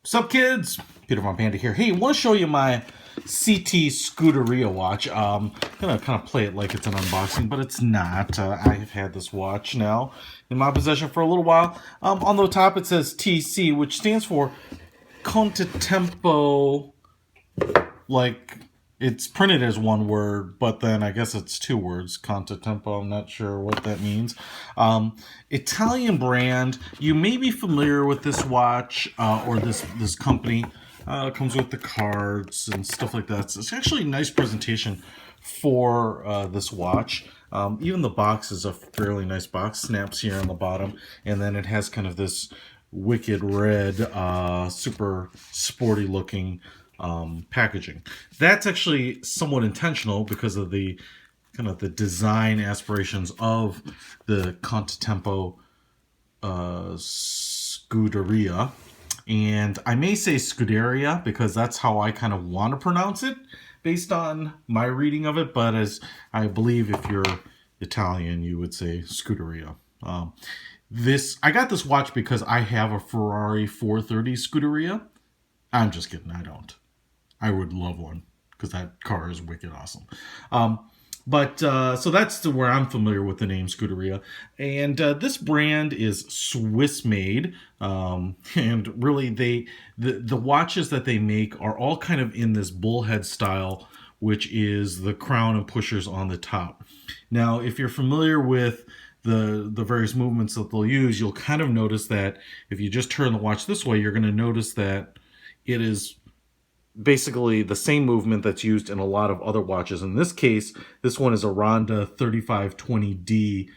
Sup kids, Peter von Panda here. Hey, I want to show you my CT Scuderia watch. I'm gonna kind of play it like it's an unboxing, but it's not. I have had this watch now in my possession for a little while. On the top it says TC, which stands for Contempo. Like, it's printed as one word, but then I guess it's two words. Contempo, I'm not sure what that means. Italian brand. You may be familiar with this watch or this company. It comes with the cards and stuff like that. So it's actually a nice presentation for this watch. Even the box is a fairly nice box. Snaps here on the bottom, and then it has kind of this wicked red, super sporty looking packaging. That's actually somewhat intentional because of the kind of the design aspirations of the Contempo Scuderia. And I may say Scuderia because that's how I kind of want to pronounce it based on my reading of it, but as I believe if you're Italian you would say Scuderia. I got this watch because I have a Ferrari 430 Scuderia. I'm just kidding, I don't. I would love one because that car is wicked awesome. So that's where I'm familiar with the name Scuderia. And this brand is Swiss made. And really the watches that they make are all kind of in this bullhead style, which is the crown and pushers on the top. Now, if you're familiar with the various movements that they'll use, you'll kind of notice that if you just turn the watch this way, you're going to notice that it is basically the same movement that's used in a lot of other watches. In this case, this one is a Ronda 3520D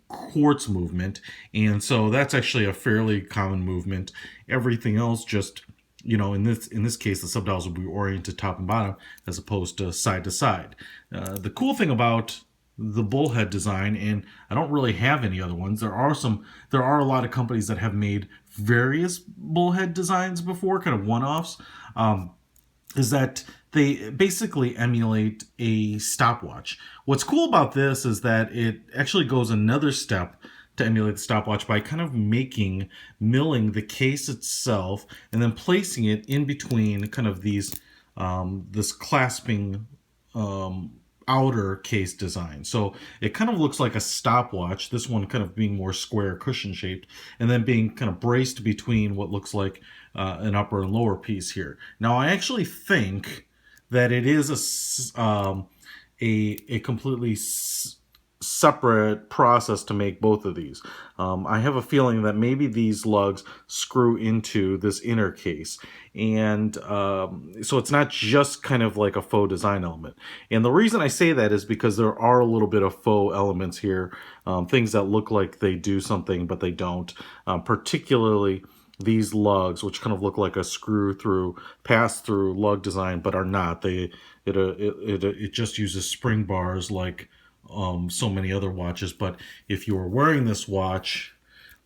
quartz movement, and so that's actually a fairly common movement. Everything else just, you know, in this case, the subdials will be oriented top and bottom as opposed to side to side. The cool thing about the bullhead design, and I don't really have any other ones. There are a lot of companies that have made various bullhead designs before, kind of one-offs, is that they basically emulate a stopwatch. What's cool about this is that it actually goes another step to emulate the stopwatch by kind of milling the case itself and then placing it in between kind of these this clasping outer case design. So it kind of looks like a stopwatch, this one kind of being more square cushion shaped, and then being kind of braced between what looks like an upper and lower piece here. Now I actually think that it is a completely separate process to make both of these. I have a feeling that maybe these lugs screw into this inner case, and so it's not just kind of like a faux design element. And the reason I say that is because there are a little bit of faux elements here, things that look like they do something but they don't, particularly these lugs, which kind of look like a screw-through, pass-through lug design, but are not. It just uses spring bars like so many other watches. But if you were wearing this watch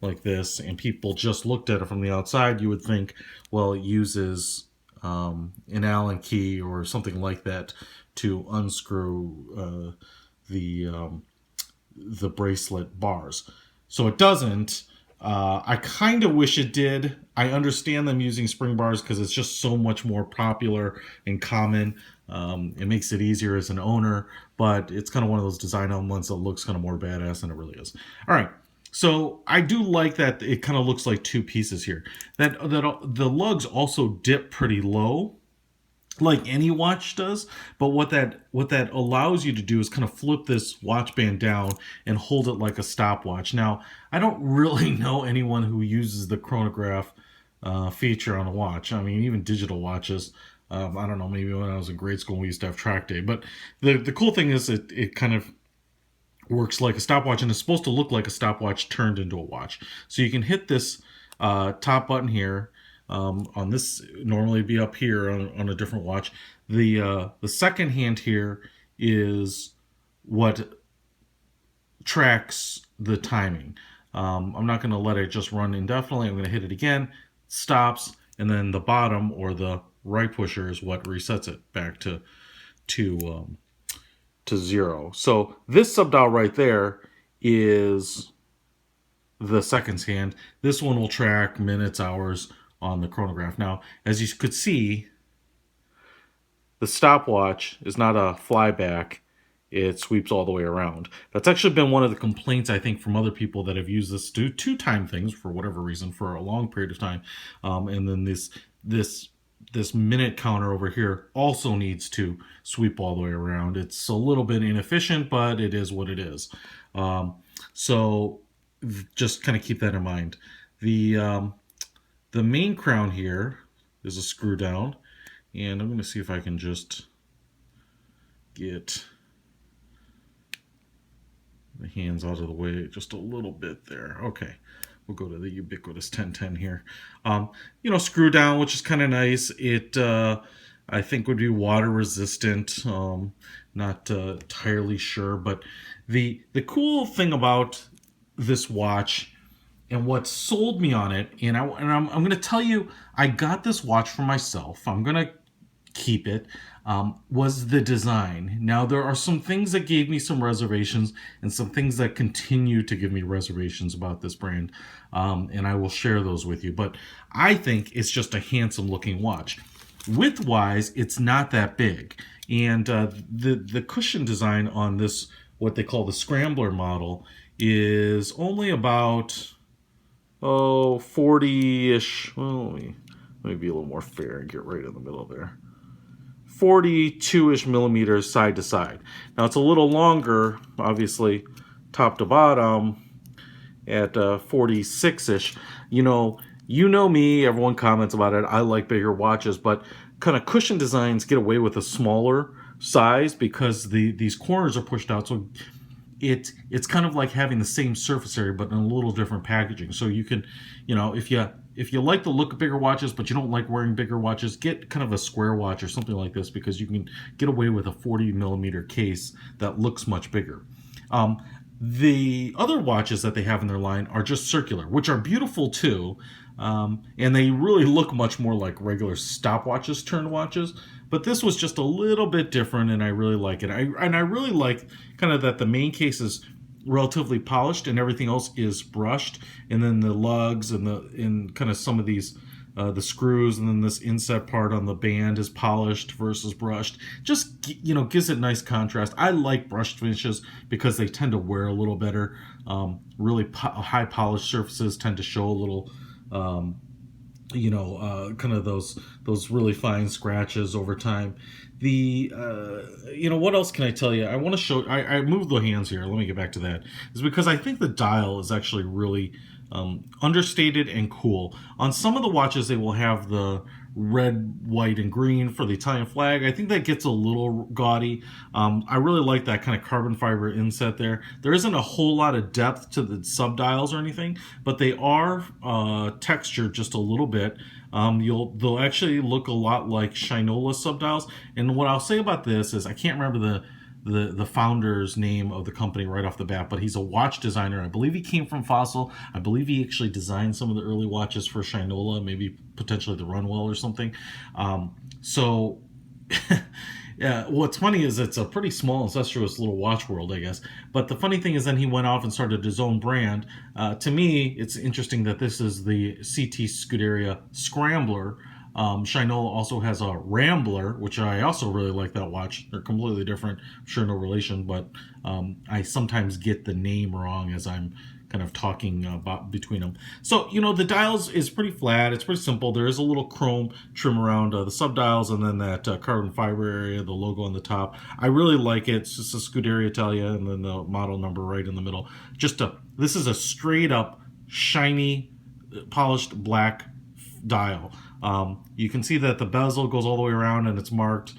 like this and people just looked at it from the outside, you would think, well, it uses an Allen key or something like that to unscrew the bracelet bars. So it doesn't. I kind of wish it did. I understand them using spring bars because it's just so much more popular and common. It makes it easier as an owner, but it's kind of one of those design elements that looks kind of more badass than it really is. All right, so I do like that it kind of looks like two pieces here. That the lugs also dip pretty low, like any watch does, but what that allows you to do is kind of flip this watch band down and hold it like a stopwatch. Now, I don't really know anyone who uses the chronograph feature on a watch. I mean, even digital watches. I don't know, maybe when I was in grade school we used to have track day, but the cool thing is it kind of works like a stopwatch, and it's supposed to look like a stopwatch turned into a watch. So you can hit this top button here. On this, normally be up here on a different watch. The second hand here is what tracks the timing. I'm not going to let it just run indefinitely. I'm going to hit it again, stops, and then the bottom or the right pusher is what resets it back to zero. So this subdial right there is the seconds hand. This one will track minutes, hours, on the chronograph. Now, as you could see, the stopwatch is not a flyback. It sweeps all the way around. That's actually been one of the complaints, I think, from other people that have used this to time things for whatever reason for a long period of time. And then this minute counter over here also needs to sweep all the way around. It's a little bit inefficient, but it is what it is. So just kind of keep that in mind. The main crown here is a screw down, and I'm going to see if I can just get the hands out of the way just a little bit there. Okay, we'll go to the ubiquitous 1010 here. You know, screw down, which is kind of nice. It I think would be water resistant. Not entirely sure, but the cool thing about this watch and what sold me on it, and I'm going to tell you, I got this watch for myself. I'm going to keep it, was the design. Now, there are some things that gave me some reservations and some things that continue to give me reservations about this brand, and I will share those with you. But I think it's just a handsome looking watch. Width-wise, it's not that big. And the cushion design on this, what they call the Scrambler model, is only about 40-ish. Well, let me be a little more fair and get right in the middle there. 42-ish millimeters side to side. Now it's a little longer, obviously, top to bottom at 46-ish. You know me, everyone comments about it. I like bigger watches, but kind of cushion designs get away with a smaller size because these corners are pushed out, so it's kind of like having the same surface area but in a little different packaging. So you can, if you like the look of bigger watches but you don't like wearing bigger watches, get kind of a square watch or something like this, because you can get away with a 40 millimeter case that looks much bigger. The other watches that they have in their line are just circular, which are beautiful too, and they really look much more like regular stopwatches, turn watches. But this was just a little bit different, and I really like it. I really like kind of that the main case is relatively polished and everything else is brushed, and then the lugs and kind of some of these the screws, and then this inset part on the band is polished versus brushed. Just gives it nice contrast. I like brushed finishes because they tend to wear a little better. Really high polished surfaces tend to show a little kind of those really fine scratches over time. What else can I tell you? I want to show. I moved the hands here. Let me get back to that. Is because I think the dial is actually really understated and cool. On some of the watches, they will have the red, white, and green for the Italian flag. I think that gets a little gaudy. I really like that kind of carbon fiber inset there. There isn't a whole lot of depth to the subdials or anything, but they are textured just a little bit. They'll actually look a lot like Shinola subdials. And what I'll say about this is I can't remember the founder's name of the company right off the bat, but he's a watch designer. I believe he came from Fossil. I believe he actually designed some of the early watches for Shinola, maybe potentially the Runwell or something. Yeah, what's funny is it's a pretty small, incestuous little watch world, I guess. But the funny thing is then he went off and started his own brand. To me, it's interesting that this is the CT Scuderia Scrambler. Shinola also has a Rambler, which I also really like that watch. They're completely different. I'm sure no relation, but I sometimes get the name wrong as I'm kind of talking about between them. So, the dials is pretty flat. It's pretty simple. There is a little chrome trim around the subdials, and then that carbon fiber area, the logo on the top. I really like it. It's just a Scuderia Italia, and then the model number right in the middle. This is a straight up, shiny, polished black dial. You can see that the bezel goes all the way around, and it's marked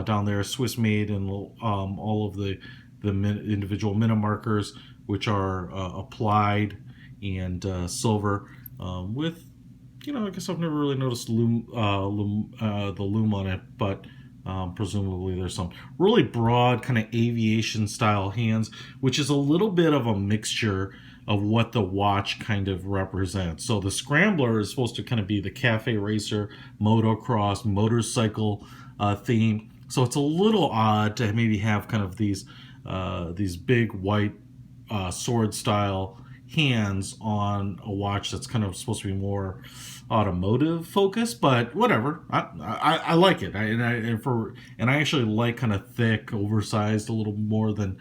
down there, Swiss made, and all of the individual minute markers, which are applied, and silver with, I guess I've never really noticed the loom on it, but presumably there's some really broad kind of aviation style hands, which is a little bit of a mixture of what the watch kind of represents. So the Scrambler is supposed to kind of be the cafe racer, motocross, motorcycle theme. So it's a little odd to maybe have kind of these big white sword style hands on a watch that's kind of supposed to be more automotive focused, but whatever. I like it. And I actually like kind of thick, oversized a little more than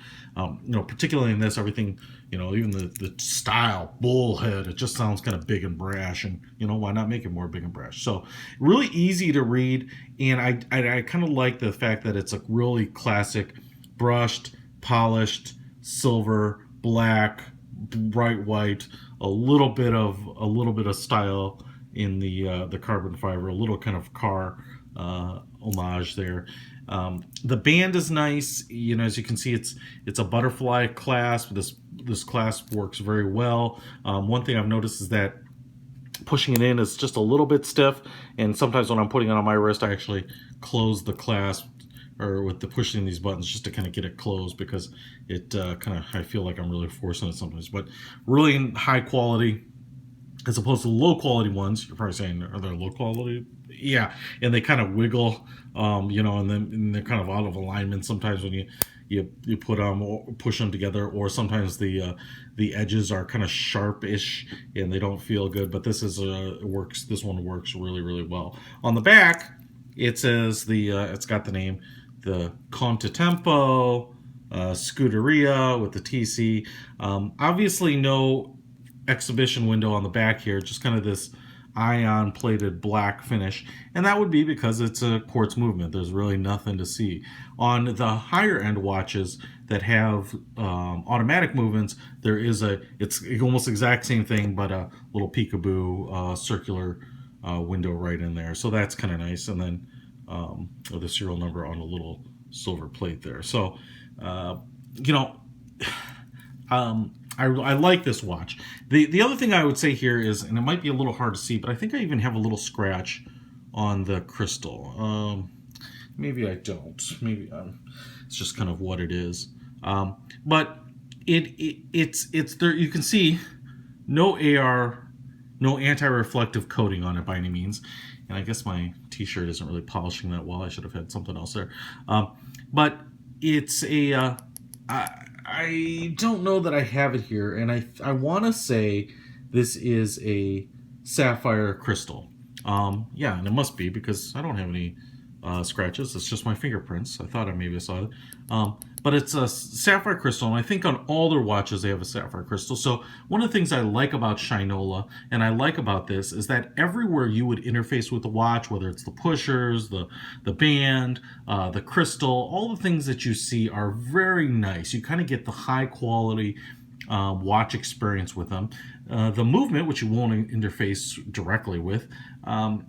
particularly in this everything. Even the style bullhead, it just sounds kind of big and brash, and why not make it more big and brash? So really easy to read, and I kind of like the fact that it's a really classic brushed, polished silver, black, bright white, a little bit of style in the carbon fiber, a little kind of car homage there. The band is nice. As you can see, it's a butterfly clasp. This clasp works very well. One thing I've noticed is that pushing it in is just a little bit stiff, and sometimes when I'm putting it on my wrist, I actually close the clasp or with the pushing these buttons just to kind of get it closed, because it I feel like I'm really forcing it sometimes. But really high quality as opposed to low quality ones. You're probably saying, are they low quality? Yeah, and they kind of wiggle, and they're kind of out of alignment sometimes when you put them or push them together, or sometimes the edges are kind of sharpish and they don't feel good. But this works. This one works really, really well. On the back, it says it's got the name, the Conte Tempo, Scuderia with the TC. Obviously, no exhibition window on the back here, just kind of this ion plated black finish, and that would be because it's a quartz movement. There's really nothing to see. On the higher end watches that have automatic movements, there is it's almost exact same thing, but a little peekaboo circular window right in there, so that's kind of nice. And then the serial number on a little silver plate there. So I like this watch. The other thing I would say here is, and it might be a little hard to see, but I think I even have a little scratch on the crystal. Maybe I don't. Maybe it's just kind of what it is. But it's there. You can see no AR, no anti-reflective coating on it by any means. And I guess my T-shirt isn't really polishing that well. I should have had something else there. But it's a. I don't know that I have it here, and I want to say this is a Sapphire Crystal. Yeah, and it must be, because I don't have any scratches. It's just my fingerprints. I thought I maybe saw it. But it's a Sapphire Crystal, and I think on all their watches they have a Sapphire Crystal. So one of the things I like about Shinola, and I like about this, is that everywhere you would interface with the watch, whether it's the pushers, the band, the crystal, all the things that you see are very nice. You kind of get the high quality watch experience with them. The movement, which you won't interface directly with,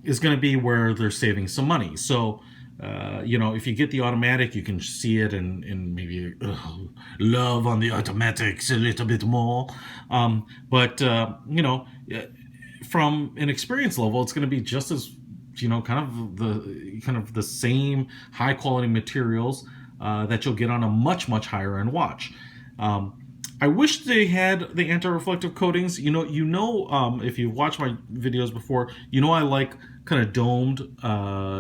is going to be where they're saving some money. So if you get the automatic, you can see it and maybe love on the automatics a little bit more. But from an experience level, it's going to be just as kind of the same high quality materials that you'll get on a much higher end watch. I wish they had the anti-reflective coatings. If you've watched my videos before, I like kind of domed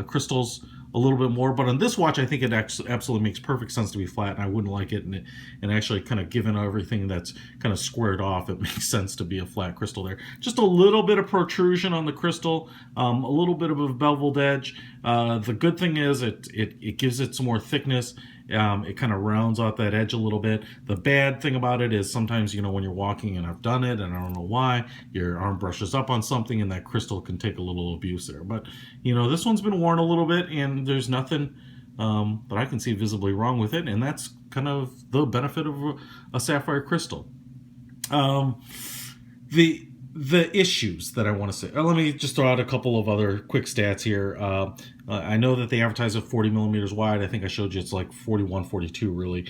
crystals a little bit more, but on this watch I think it absolutely makes perfect sense to be flat, and I wouldn't like it, and actually kind of given everything that's kind of squared off, it makes sense to be a flat crystal there. Just a little bit of protrusion on the crystal, a little bit of a beveled edge. The good thing is it gives it some more thickness. It kind of rounds out that edge a little bit. The bad thing about it is sometimes, when you're walking, and I've done it, and I don't know why, your arm brushes up on something and that crystal can take a little abuse there. But, this one's been worn a little bit, and there's nothing that I can see visibly wrong with it, and that's kind of the benefit of a sapphire crystal. The issues that I want to say. Let me just throw out a couple of other quick stats here. I know that they advertise at 40 millimeters wide. I think I showed you it's like 41, 42 really.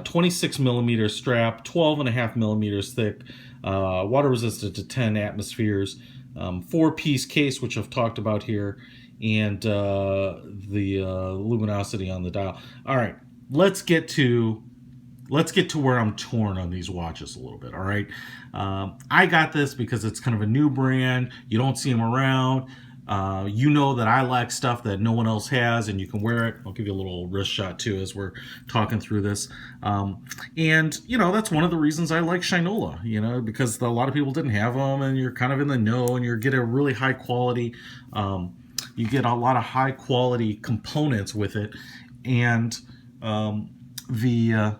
26 millimeter strap, 12.5 millimeters thick, water resistant to 10 atmospheres, 4-piece case, which I've talked about here, and the luminosity on the dial. All right, let's get to where I'm torn on these watches a little bit, all right? I got this because it's kind of a new brand. You don't see them around. You know that I like stuff that no one else has, and you can wear it. I'll give you a little wrist shot too as we're talking through this. And that's one of the reasons I like Shinola. Because a lot of people didn't have them, and you're kind of in the know, and you get a really high quality. You get a lot of high quality components with it, and the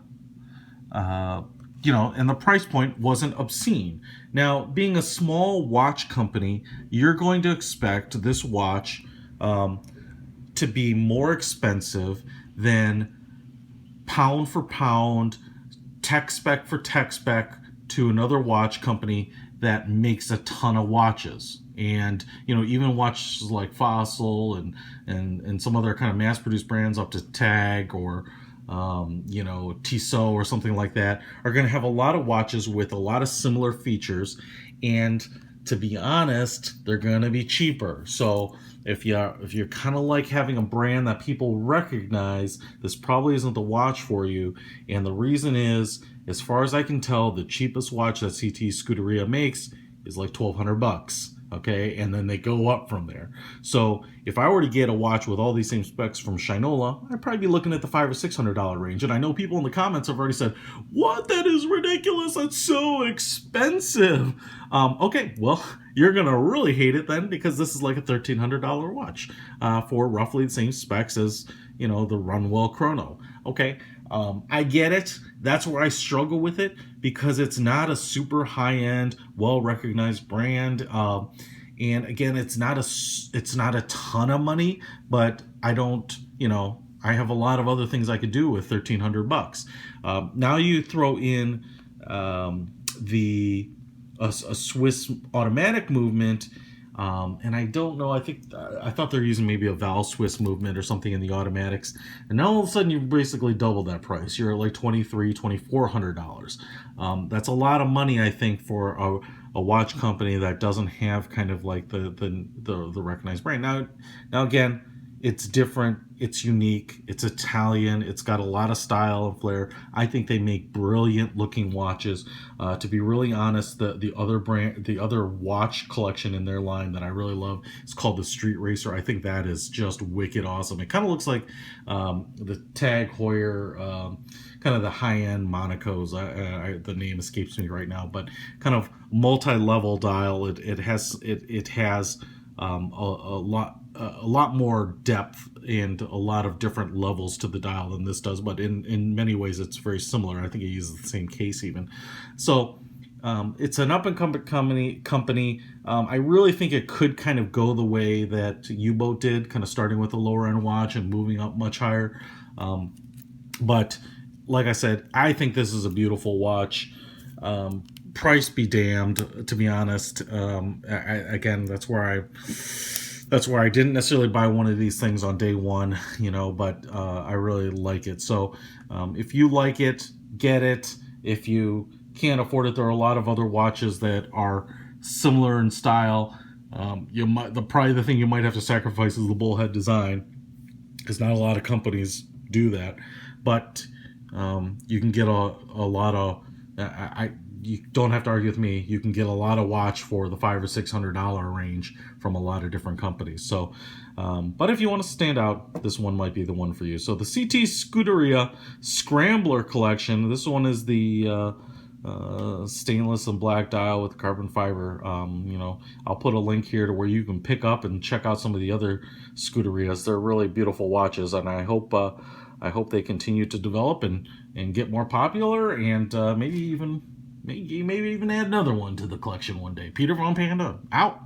and the price point wasn't obscene. Now, being a small watch company, you're going to expect this watch to be more expensive than pound for pound, tech spec for tech spec to another watch company that makes a ton of watches. And even watches like Fossil and some other kind of mass-produced brands up to Tag or Tissot or something like that are going to have a lot of watches with a lot of similar features, and to be honest, they're going to be cheaper. So if you're kind of like having a brand that people recognize, this probably isn't the watch for you. And the reason is, as far as I can tell, the cheapest watch that CT Scuderia makes is like $1,200. Okay, and then they go up from there. So if I were to get a watch with all these same specs from Shinola, I'd probably be looking at the $500 or $600 range. And I know people in the comments have already said, "What? That is ridiculous! That's so expensive." Okay, well, you're gonna really hate it then, because this is like a $1,300 watch for roughly the same specs as the Runwell Chrono. Okay, I get it. That's where I struggle with it, because it's not a super high-end, well-recognized brand. And again, it's not a ton of money, but I don't, I have a lot of other things I could do with $1,300. Now you throw in a Swiss automatic movement. And I don't know, I thought they're using maybe a Val Swiss movement or something in the automatics. And now all of a sudden you basically double that price. You're at like $2,400. That's a lot of money, I think, for a watch company that doesn't have kind of like the recognized brand. Now again, it's different, it's unique, it's Italian, it's got a lot of style and flair. I think they make brilliant looking watches. To be really honest, the other watch collection in their line that I really love is called the Street Racer. I think that is just wicked awesome. It kind of looks like the Tag Heuer, kind of the high-end Monacos. The name escapes me right now, but kind of multi-level dial. It has a lot more depth and a lot of different levels to the dial than this does, but in many ways it's very similar. I think it uses the same case even. So it's an up-and-coming company. I really think it could kind of go the way that U-Boat did, kind of starting with a lower-end watch and moving up much higher. But like I said, I think this is a beautiful watch. Price be damned, to be honest. Again, that's where I didn't necessarily buy one of these things on day one, but I really like it. So if you like it, get it. If you can't afford it, there are a lot of other watches that are similar in style. Probably the thing you might have to sacrifice is the bullhead design, because not a lot of companies do that. But you can get a lot of. You don't have to argue with me. You can get a lot of watch for the $500 or $600 range from a lot of different companies. So, but if you want to stand out, this one might be the one for you. So the CT Scuderia Scrambler collection. This one is the stainless and black dial with carbon fiber. I'll put a link here to where you can pick up and check out some of the other Scuderias. They're really beautiful watches, and I hope they continue to develop and get more popular, and maybe even add another one to the collection one day. Peter von Panda, out.